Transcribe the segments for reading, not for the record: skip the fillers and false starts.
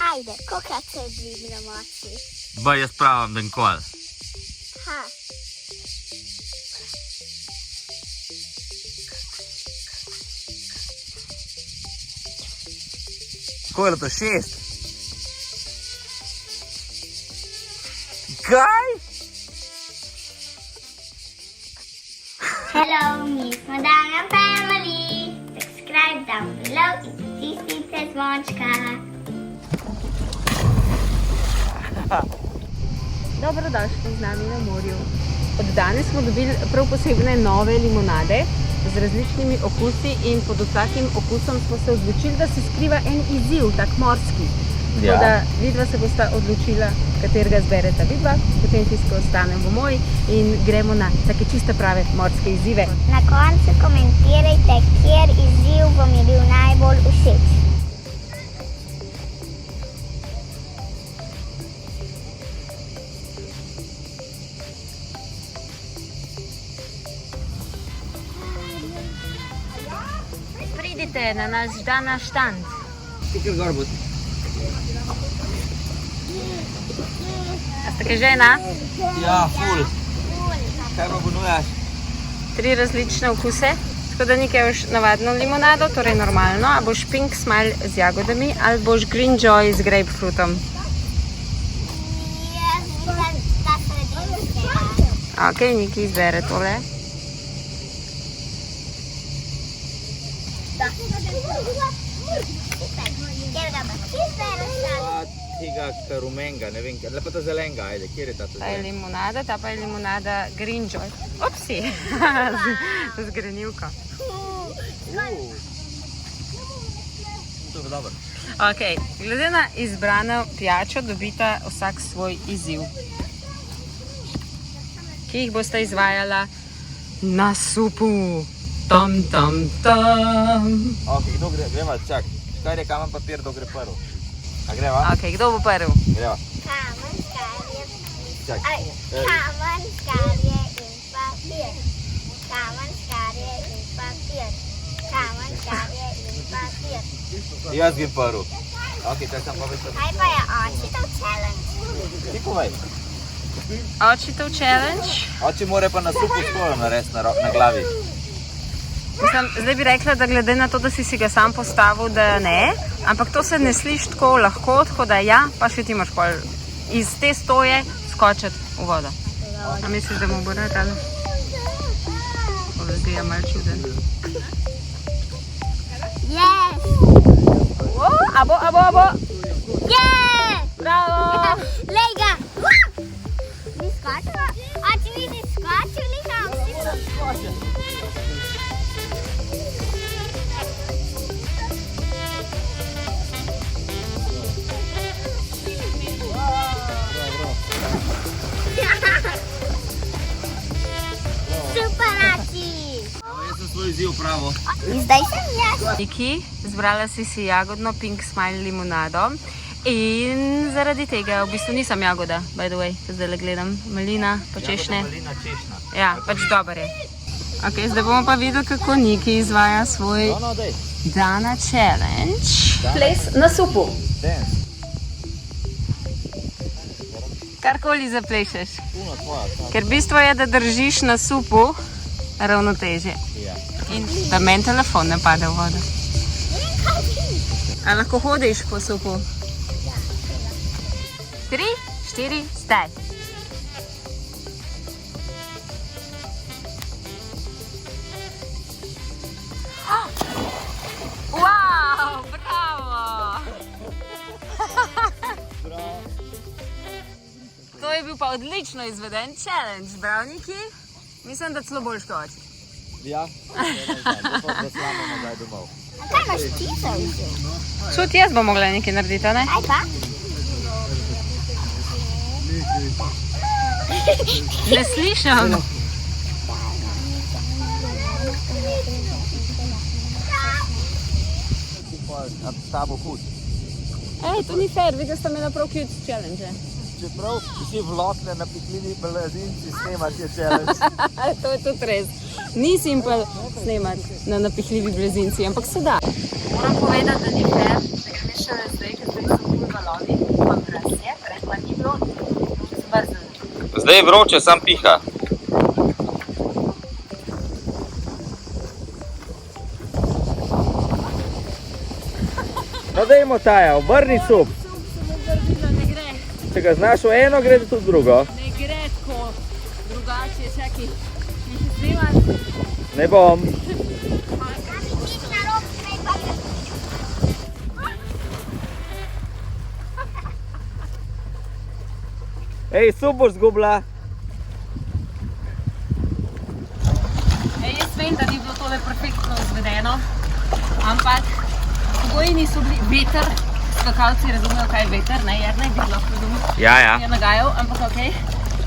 Ajde, kolikrat se dvigne moči? Ba, jaz pravim, da nikoli. Ha. Kako je to 6? Kaj? Hello, mi smo Damjan Family. Subscribe down below in pritisnite zvončka. Dobrodošli z nami na morju. Od danes smo dobili prav posebne nove limonade z različnimi okusi in pod vsakim okusom smo se odločili, da se skriva en izziv, tak morski. Tako da vidva se bosta odločila, katerega zbereta vidva, potem tisto ostane bo moj in gremo na take čiste prave morske izzive. Na koncu komentirajte, kjer izziv vam je bil najbolj všeč. Pridite na naš Ždana štand. Tikaj gor bo. A ste kaj žena? Ja, ful. Kaj pa ponujaš? 3 različne okuse. Tako da nekaj boš navadno limonado, torej normalno, a boš Pink Smile z jagodami ali boš Green Joy z grapefruitom. Jaz mislim, da sredinskega. Ok, Niki izbere tole. Tega rumenga, ne vem, lepa ta zelenga, ajde, kjer je ta Ta je zelenga? limonada, ta pa je limonada Green Joy. Opsi, z grenivko. To je dobro. Ok, glede na izbrano pijačo dobita vsak svoj izziv, ki jih bosta izvajala na supu. Tam, tam, tam. Ok, kdo gre, greva, čak. Kaj je kamen papir, kdo gre prv? A greva? Ok, kdo bo prvi? Greva. Kamen, škarje, Čak. kamen, škarje in papir. Kamen, škarje in papir. Kamen, škarje in papir. Jaz grem prv. Ok, taj sem povedal. Kaj pa je očitov challenge? Ti povej. Očitov challenge. Oči more pa na supu stojo narediti na glavi. Mislim, zdaj bi rekla, da glede na to, da si ga sam postavil, da ne, ampak to se ne sliši tako lahko, tako da ja, pa še ti moraš pol iz te stoje skočiti v vodo. A misliš, da mu bo rad ali? Ovdje je malo čuden. Yes! Abo! Yes! Bravo! Lej ga! Ni skočila? Oči nisi skočili, kam si? Super, Ači! Jaz sem svoj izziv pravo. In zdaj sem jaz. Niki, zbrala si jagodno Pink Smile limonado in zaradi tega v bistvu nisem jagoda, by the way, zdaj le gledam, malina, pa češnje. Malina, češnja. Ja, pač dober je. Ok, zdaj bomo pa videli, kako Niki izvaja svoj No, dej. Dana challenge. Ples na supu. Dance. Karkoli zaplešeš. Puno tvoja. Ker bistvo je, da držiš na supu ravnotežje. Ja. In da meni telefon ne pade v vodo. A lahko hodiš po supu? 3, 4, zdaj. Wow, bravo! To je bil pa odlično izveden challenge, bravniki. Mislim, da celo boljš kot oči. Ja. Da slamo nazaj domov. A kaj imaš ti za izjiv? Čuti, jaz bom mogla nekaj narediti, a ne? Kaj pa? Ne slišam. Ta bo hud. Ej, to ni fair, vi ste me naprav cute challenge. Čeprav si vlokne na pikljivi blazinci snemati je challenge. To je tudi res. Ni simpel snemati na napihljivi blazinci, ampak se da. Moram povedati, da ni fair, da grem šele zdaj, ker zdaj sem ful v Zdaj je vroče, sam piha. No dajmo Taja, obrni sup. Ne gre, Če ga znaš v eno, gre tudi v drugo. ne gre tako drugače, čakaj. Mi se snimati. Ne bom. Ej, sup boš zgubila. Jaz vem, da ni bilo tole perfektno izvedeno, ampak pogoji niso bili veter, skakalci razumejo, kaj je veter, ne, jer ne bi lahko razumel, Ja, ja. je nagajal, ampak okej.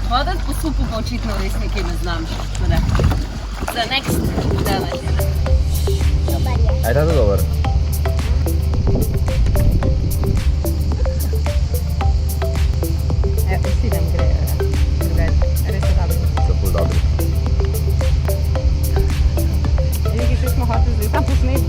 Hoditi po supu pa očitno res nekaj ne znam. Tako da, za next, da naredimo. Aj, da to dober. Vsi nam grejo, res je dobro. So ful dobri. Nekaj, če smo hoteli zdaj tam posnet,